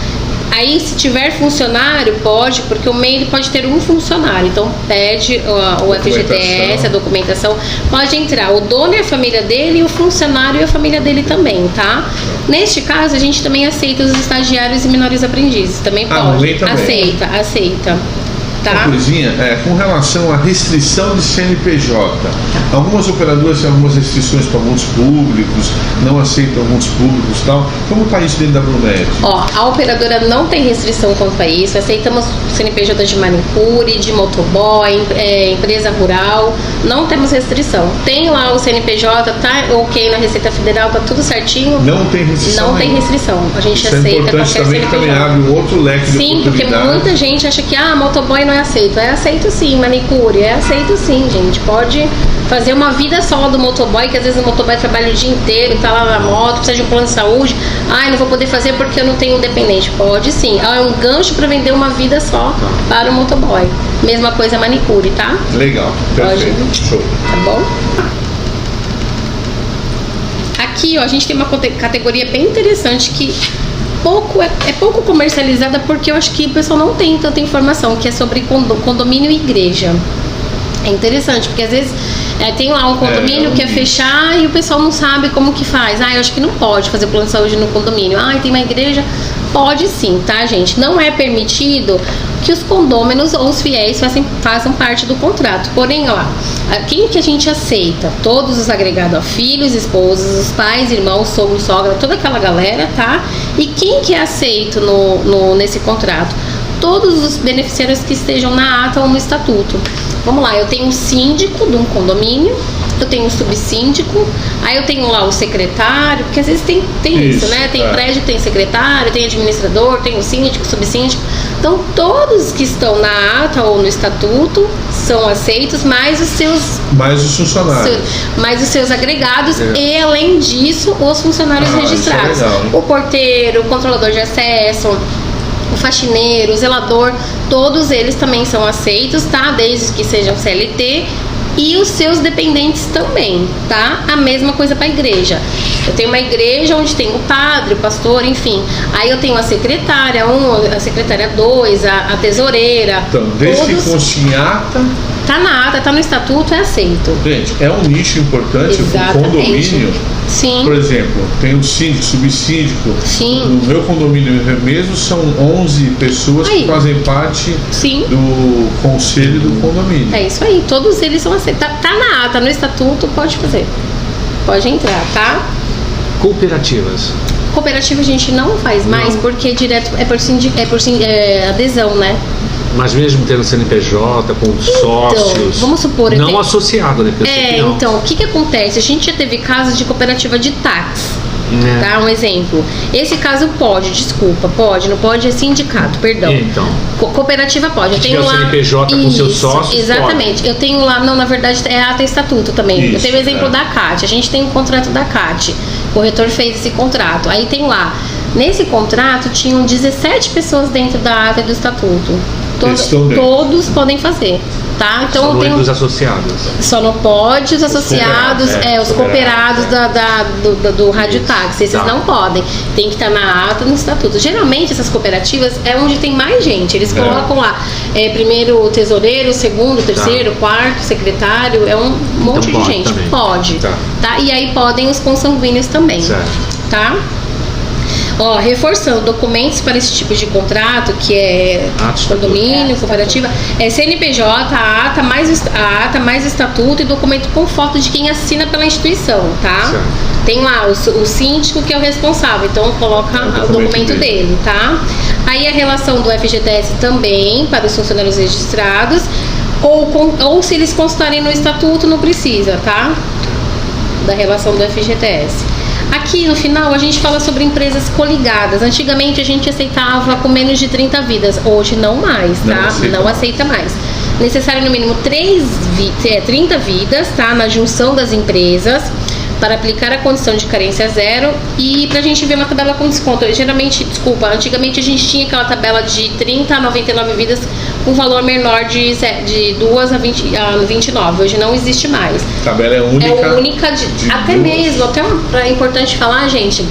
Aí, se tiver funcionário, pode, porque o MEI ele pode ter um funcionário. Então, pede o FGTS, a documentação. Pode entrar o dono e a família dele, e o funcionário e a família dele também, tá? Neste caso, a gente também aceita os estagiários e menores aprendizes. Também pode. O MEI também. Aceita. Tá? Uma coisinha, com relação à restrição de CNPJ, algumas operadoras têm algumas restrições para multis públicos, não aceitam multis públicos e tal. Como está isso dentro da Blumed? Ó, a operadora não tem restrição quanto a isso. Aceitamos CNPJ de manicure, de motoboy, empresa rural. Não temos restrição. Tem lá o CNPJ, tá ok na Receita Federal, tá tudo certinho. Não tem restrição? Não tem restrição. A gente isso aceita é importante qualquer também, CNPJ. Que também abre um outro leque de oportunidade. Sim, porque muita gente acha que motoboy não é aceito. É aceito sim, manicure, é aceito sim, gente. Pode fazer uma vida só do motoboy, que às vezes o motoboy trabalha o dia inteiro, tá lá na moto, precisa de um plano de saúde. Não vou poder fazer porque eu não tenho um dependente. Pode sim. É um gancho para vender uma vida só para o motoboy. Mesma coisa manicure, tá? Legal, perfeito. Show. Tá bom? Aqui, ó, a gente tem uma categoria bem interessante que é pouco comercializada, porque eu acho que o pessoal não tem tanta informação, que é sobre condomínio e igreja. É interessante, porque às vezes tem lá um condomínio que é fechar e o pessoal não sabe como que faz. Eu acho que não pode fazer plano de saúde no condomínio. Tem uma igreja. Pode sim, tá, gente? Não é permitido que os condôminos ou os fiéis façam parte do contrato. Porém, ó, quem que a gente aceita? Todos os agregados, filhos, esposas, os pais, irmãos, sogro, sogra, toda aquela galera, tá? E quem que é aceito nesse contrato? Todos os beneficiários que estejam na ata ou no estatuto. Vamos lá, eu tenho um síndico de um condomínio, eu tenho um subsíndico, aí eu tenho lá o secretário, porque às vezes tem isso, né? Tem prédio que tem secretário, tem administrador, tem o síndico, síndico. Então, todos que estão na ata ou no estatuto são aceitos, mais os seus... Mais os funcionários. Mais os seus agregados e, além disso, os funcionários registrados. Isso é legal, hein? O porteiro, o controlador de acesso, o faxineiro, o zelador, todos eles também são aceitos, tá? Desde que sejam CLT e os seus dependentes também, tá? A mesma coisa para a igreja. Eu tenho uma igreja onde tem o padre, o pastor, enfim. Aí eu tenho a secretária 1, a secretária 2, a tesoureira. Então, desde que conste em ata... Tá na ata, tá no estatuto, é aceito. Gente, é um nicho importante. Exatamente. O condomínio. Sim. Por exemplo, tem um síndico, subsíndico. Sim. No meu condomínio mesmo são 11 pessoas que fazem parte do conselho do condomínio. É isso aí, todos eles são aceitos. Tá na ata, no estatuto, pode fazer. Pode entrar, tá? Cooperativas. Cooperativa a gente não faz mais porque direto é por adesão, né? Mas mesmo tendo CNPJ, com sócios, vamos supor, não associado, né? Então, o que acontece? A gente já teve casos de cooperativa de táxi, tá? Um exemplo. Esse caso pode, não pode, é sindicato, perdão. Então. Cooperativa pode. Eu tenho lá CNPJ com seus sócios. Exatamente. Pode. Eu tenho lá, não, na verdade é ata estatuto também. Isso, eu tenho o exemplo da CAT. A gente tem um contrato da CAT. O corretor fez esse contrato. Aí tem lá. Nesse contrato tinham 17 pessoas dentro da ata do estatuto. Todos podem fazer, tá? Então só não é dos associados. Só não pode os associados, os cooperados do radiotáxi. Esses não podem. Tem que estar na ata no estatuto. Geralmente essas cooperativas é onde tem mais gente. Eles colocam lá primeiro o tesoureiro, segundo, terceiro, quarto, secretário. É um monte de gente. Também. Pode. Tá? E aí podem os consanguíneos também. Certo. Tá? Ó, reforçando, documentos para esse tipo de contrato, que é condomínio, cooperativa, é CNPJ, a ata mais estatuto e documento com foto de quem assina pela instituição, tá? Certo. Tem lá o síndico que é o responsável, então coloca o documento dele, tá? Aí a relação do FGTS também para os funcionários registrados, ou se eles constarem no estatuto, não precisa, tá? Da relação do FGTS. Aqui no final a gente fala sobre empresas coligadas. Antigamente a gente aceitava com menos de 30 vidas, hoje não mais, tá? Não aceita mais. Necessário no mínimo 30 vidas, tá? Na junção das empresas para aplicar a condição de carência zero e pra gente ver uma tabela com desconto. Antigamente a gente tinha aquela tabela de 30 a 99 vidas com valor menor de 2 a 29. Hoje não existe mais. A tabela é única. É única até mesmo, é importante falar, gente.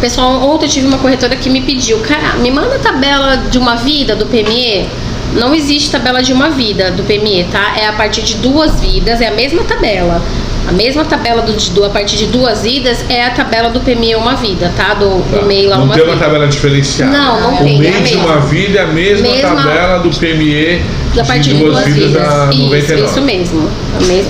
Pessoal, ontem eu tive uma corretora que me pediu, cara, me manda a tabela de uma vida do PME. Não existe tabela de uma vida do PME, tá? É a partir de 2 vidas, é a mesma tabela. A mesma tabela a partir de 2 vidas é a tabela do PME uma vida, tá? Do e-mail lá uma vida. Não tem uma tabela diferenciada. Não tem. O mês de uma vida é a mesma tabela do PME a partir de 2 vidas a 99. Isso mesmo.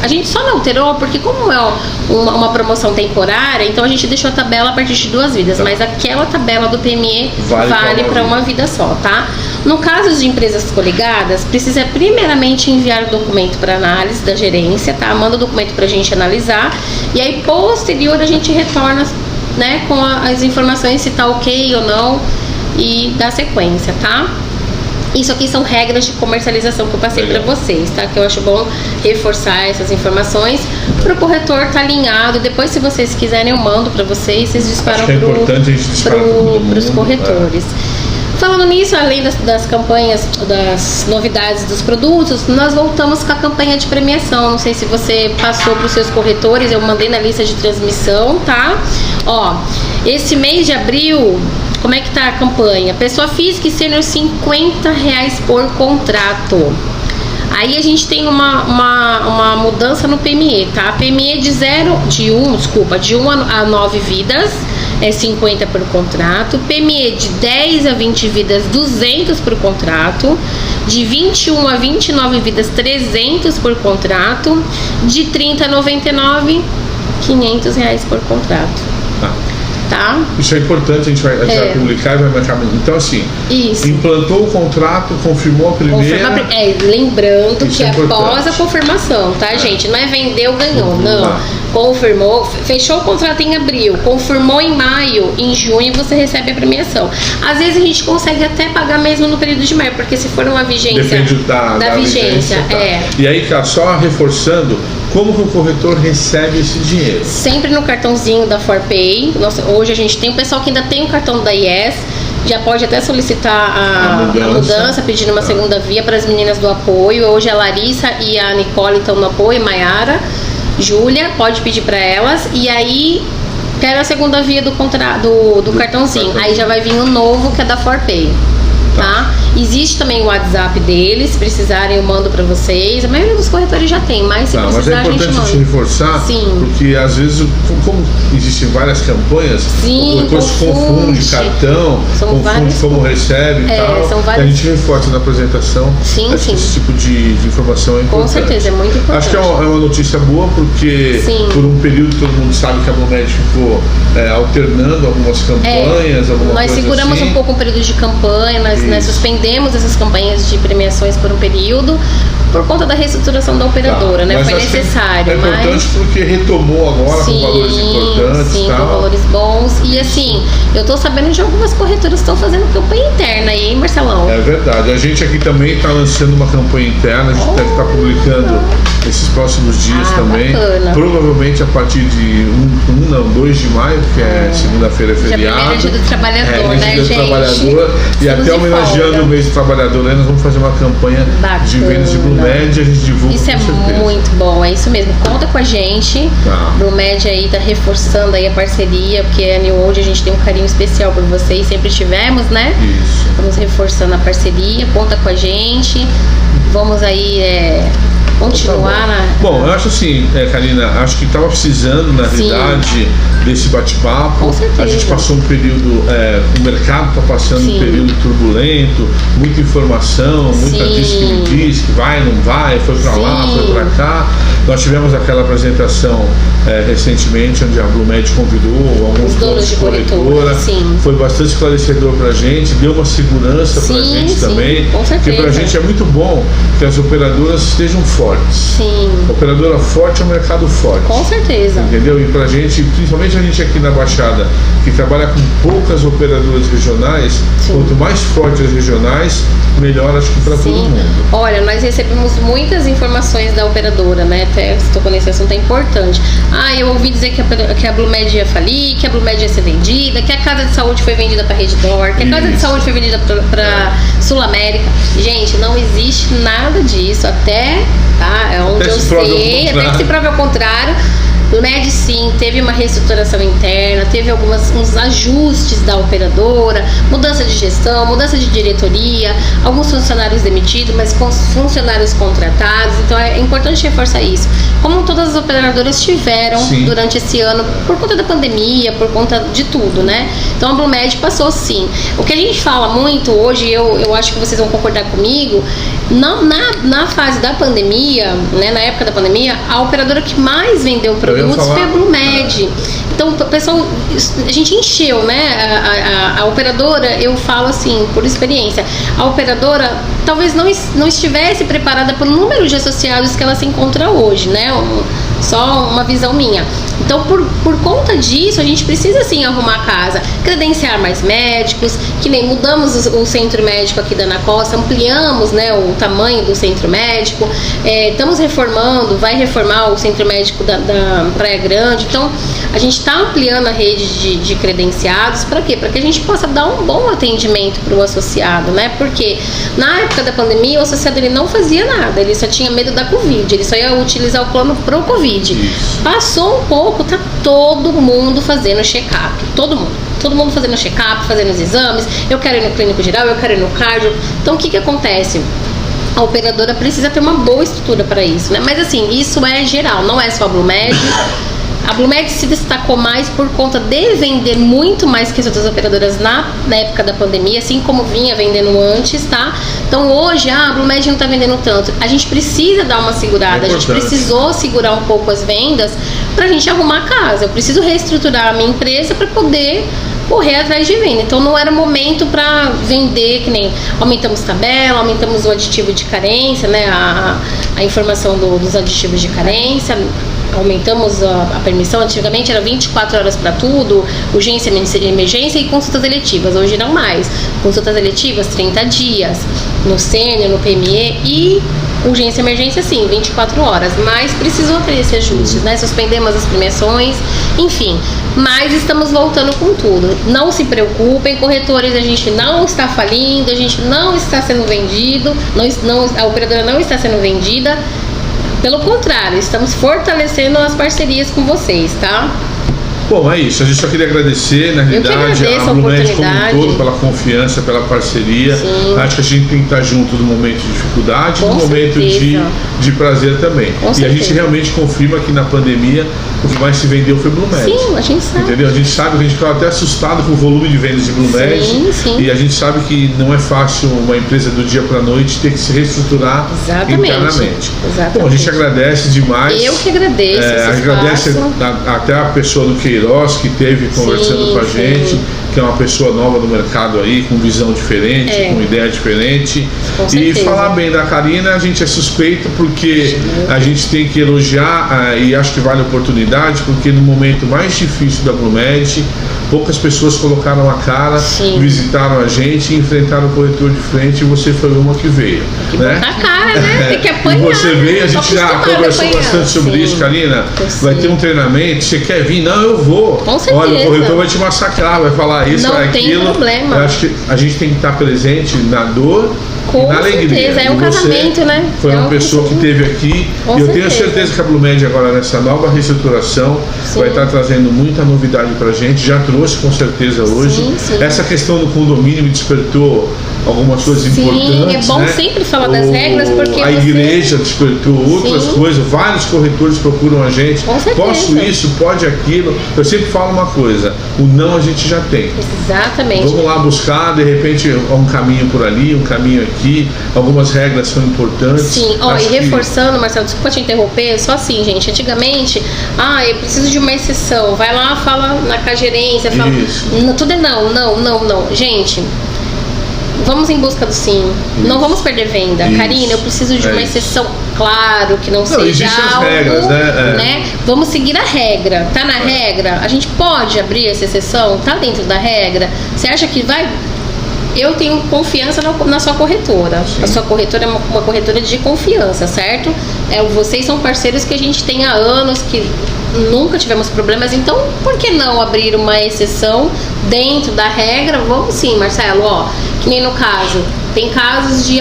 A gente só não alterou porque como é uma promoção temporária, então a gente deixou a tabela a partir de 2 vidas, mas aquela tabela do PME vale para uma vida só, tá? No caso de empresas coligadas, precisa primeiramente enviar o documento para análise da gerência, tá? Manda o documento pra gente analisar e aí posterior a gente retorna, né, com as informações se tá ok ou não e dá sequência, tá? Isso aqui são regras de comercialização que eu passei para vocês, tá? Que eu acho bom reforçar essas informações para o corretor tá alinhado. Depois, se vocês quiserem, eu mando para vocês disparam para os corretores. Falando nisso, além das campanhas, das novidades dos produtos, nós voltamos com a campanha de premiação. Não sei se você passou para os seus corretores, eu mandei na lista de transmissão, tá? Ó, esse mês de abril, como é que tá a campanha? Pessoa física e sênior, R$50 por contrato. Aí a gente tem uma mudança no PME, tá? PME de 1 a 9 vidas é 50 por contrato. PME de 10 a 20 vidas, 200 por contrato. De 21 a 29 vidas, 300 por contrato. De 30 a 99, R$500 por contrato. Tá? Isso é importante, a gente vai publicar e vai marcar. Então, assim, implantou o contrato, confirmou a primeira. Lembrando que é após a confirmação, tá, gente? Não é vendeu, ganhou, não. Confirmou, fechou o contrato em abril, confirmou em maio, em junho você recebe a premiação. Às vezes a gente consegue até pagar mesmo no período de maio, porque se for uma vigência. Depende da vigência. E aí, cara, só reforçando, como que o corretor recebe esse dinheiro? Sempre no cartãozinho da ForPay. Hoje a gente tem o pessoal que ainda tem o cartão da IES, já pode até solicitar a mudança, pedindo uma segunda via para as meninas do apoio. Hoje a Larissa e a Nicole estão no apoio, Maiara, Júlia, pode pedir para elas. E aí, quero a segunda via do cartãozinho. Aí já vai vir o novo, que é da ForPay. Tá? Existe também o WhatsApp deles, se precisarem eu mando pra vocês. A maioria dos corretores já tem, mas se precisar mas é importante a gente reforçar, porque às vezes, como existem várias campanhas, o corretor se confunde cartão, confunde como recebe e tal. E a gente reforça na apresentação. Esse tipo de informação é importante. Com certeza, é muito importante. Acho que é uma notícia boa, porque por um período todo mundo sabe que a Blumed ficou alternando algumas campanhas, nós seguramos um pouco o período de campanha, nós suspendemos essas campanhas de premiações por um período por conta da reestruturação da operadora, né? Foi necessário. É importante porque retomou agora com valores importantes. Com valores bons. E assim, eu tô sabendo de algumas corretoras que estão fazendo campanha interna aí, hein, Marcelão? É verdade. A gente aqui também está lançando uma campanha interna, a gente deve estar publicando esses próximos dias também. Bacana. Provavelmente a partir de 2 de maio, que é segunda-feira, é feriado. Dia do Trabalhador, né, gente? Trabalhador. E até homenageando o mês do trabalhador, nós vamos fazer uma campanha de vendas de Blumed, a gente divulga. Isso é muito bom, é isso mesmo. Conta com a gente. Blumed aí tá reforçando aí a parceria, porque a New Old a gente tem um carinho especial por vocês, sempre tivemos, né? Isso. Estamos reforçando a parceria, conta com a gente. Vamos aí continuar na... Bom, eu acho assim, Karina, acho que estava precisando, na realidade, desse bate-papo. Com certeza. A gente passou um período, o mercado está passando um período turbulento, muita informação, muita diz que me diz, que vai, não vai, foi para lá, foi para cá. Nós tivemos aquela apresentação recentemente, onde a Blumed convidou alguns donos de corretora. Foi bastante esclarecedor para a gente, deu uma segurança para a gente também. Com certeza. Porque para a gente é muito bom que as operadoras estejam fortes. Operadora forte é um mercado forte. Com certeza. Entendeu? E pra gente, principalmente a gente aqui na Baixada, que trabalha com poucas operadoras regionais, quanto mais fortes as regionais, melhor acho que para todo mundo. Olha, nós recebemos muitas informações da operadora, né? Até se tocou nesse assunto, é importante. Eu ouvi dizer que a Blumed ia falir, que a Blumed ia ser vendida, que a Casa de Saúde foi vendida para Redditor, que a Casa de Saúde foi vendida para Sul América. Gente, não existe nada disso, até onde eu sei, até que se prove ao contrário. Blumed sim, teve uma reestruturação interna, teve uns ajustes da operadora, mudança de gestão, mudança de diretoria, alguns funcionários demitidos, mas com funcionários contratados. Então é importante reforçar isso. Como todas as operadoras tiveram durante esse ano, por conta da pandemia, por conta de tudo, né? Então a Blumed passou sim. O que a gente fala muito hoje, eu acho que vocês vão concordar comigo, na fase da pandemia, né, na época da pandemia, a operadora que mais vendeu produtos foi a Blumed. Então, pessoal, a gente encheu, né? A operadora, eu falo assim, por experiência, a operadora talvez não estivesse preparada pelo número de associados que ela se encontra hoje, né? Só uma visão minha. Então, por conta disso, a gente precisa sim arrumar a casa, credenciar mais médicos, que nem mudamos o centro médico aqui da Ana Costa, ampliamos, né, o tamanho do centro médico, estamos reformando, vai reformar o centro médico da Praia Grande. Então, a gente está ampliando a rede de credenciados. Para quê? Para que a gente possa dar um bom atendimento para o associado, né? Porque na época da pandemia, o associado ele não fazia nada, ele só tinha medo da Covid, ele só ia utilizar o plano pro Covid. Passou um pouco, tá todo mundo fazendo check-up, todo mundo fazendo check-up, fazendo os exames. Eu quero ir no clínico geral, eu quero ir no cardio. Então, o que acontece? A operadora precisa ter uma boa estrutura para isso, né? Mas assim, isso é geral, não é só a Blumed. A Blumed se destacou mais por conta de vender muito mais que as outras operadoras na época da pandemia, assim como vinha vendendo antes, tá? Então hoje, a Blumed não tá vendendo tanto. A gente precisa dar uma segurada, a gente precisou segurar um pouco as vendas pra gente arrumar a casa. Eu preciso reestruturar a minha empresa para poder correr atrás de venda. Então não era momento para vender, que nem aumentamos tabela, aumentamos o aditivo de carência, né? A informação dos aditivos de carência. Aumentamos a permissão, antigamente era 24 horas para tudo, urgência, emergência e consultas eletivas, hoje não mais. Consultas eletivas, 30 dias, no sênior, no PME e urgência e emergência sim, 24 horas, mas precisou ter esse ajuste, né? Suspendemos as premiações, enfim, mas estamos voltando com tudo. Não se preocupem, corretores, a gente não está falindo, a gente não está sendo vendido, a operadora não está sendo vendida, pelo contrário, estamos fortalecendo as parcerias com vocês, tá? Bom, é isso. A gente só queria agradecer, na realidade, a Blumed como um todo, pela confiança, pela parceria. Sim. Acho que a gente tem que estar junto no momento de dificuldade e no momento de prazer também. E a gente realmente confirma que na pandemia o que mais se vendeu foi Blumed. Sim, a gente sabe. Entendeu? A gente sabe que a gente ficava até assustado com o volume de vendas de Blumed. Sim, sim. E a gente sabe que não é fácil uma empresa do dia para a noite ter que se reestruturar internamente. Exatamente. Bom, a gente agradece demais. Eu que agradeço. Agradece até a pessoa do Queiroz que esteve conversando com a gente, que é uma pessoa nova no mercado aí, com visão diferente, com ideia diferente. E falar bem da Karina, a gente é suspeito porque a gente tem que elogiar e acho que vale a oportunidade, porque no momento mais difícil da Blumed, poucas pessoas colocaram a cara, visitaram a gente, enfrentaram o corretor de frente e você foi uma que veio. Tem que botar a cara, né? Tem que apanhar. E você veio, a gente já conversou bastante sobre isso, Karina. Vai ter um treinamento, você quer vir? Não, eu vou. Com certeza. Olha, o corretor vai te massacrar, vai falar isso, vai aquilo. Não tem problema. Eu acho que a gente tem que estar presente na dor e na alegria. Com certeza, é um casamento, né? Foi uma pessoa que esteve aqui e eu tenho certeza que a Blumed agora nessa nova reestruturação vai estar trazendo muita novidade pra gente, já trouxe com certeza hoje. Essa questão do condomínio me despertou algumas coisas importantes. É bom sempre falar das regras, porque a igreja despertou outras coisas, vários corretores procuram a gente. Posso isso, pode aquilo. Eu sempre falo uma coisa, o não a gente já tem. Exatamente. Vamos lá buscar, de repente, um caminho por ali, um caminho aqui, algumas regras são importantes. Sim, e reforçando, Marcelo, desculpa te interromper, só assim, gente, antigamente, eu preciso de uma exceção, vai lá, fala com a gerência, fala, tudo é não. Gente, vamos em busca do sim. Não vamos perder venda. Karina, eu preciso de uma exceção. Claro que não seja algo, as regras, né? Vamos seguir a regra. Tá na regra? A gente pode abrir essa exceção? Tá dentro da regra? Você acha que vai? Eu tenho confiança na sua corretora. A sua corretora é uma corretora de confiança, certo? Vocês são parceiros que a gente tem há anos, que nunca tivemos problemas, então por que não abrir uma exceção dentro da regra? Vamos sim, Marcelo, que nem no caso, tem casos de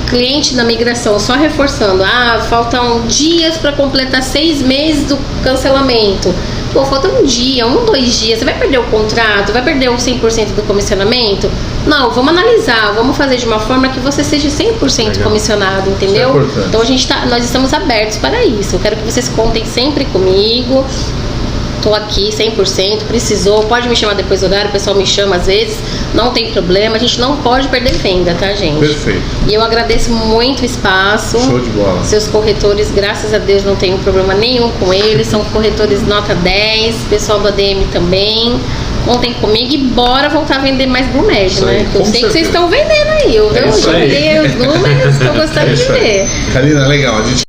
cliente na migração, só reforçando, faltam dias para completar 6 meses do cancelamento. Pô, falta um dia, 2 dias, você vai perder o contrato, vai perder os 100% do comissionamento? Não, vamos analisar, vamos fazer de uma forma que você seja 100% comissionado, entendeu? Então nós estamos abertos para isso. Eu quero que vocês contem sempre comigo. Tô aqui 100%, precisou, pode me chamar depois do horário, o pessoal me chama às vezes, não tem problema, a gente não pode perder venda, tá, gente? Perfeito. E eu agradeço muito o espaço. Show de bola. Seus corretores, graças a Deus, não tenho problema nenhum com eles, são corretores nota 10, pessoal do ADM também. Contem comigo e bora voltar a vender mais Blumed, né? Eu sei que vocês estão vendendo aí, eu vi os números, estou gostando de ver. Karina, legal, a gente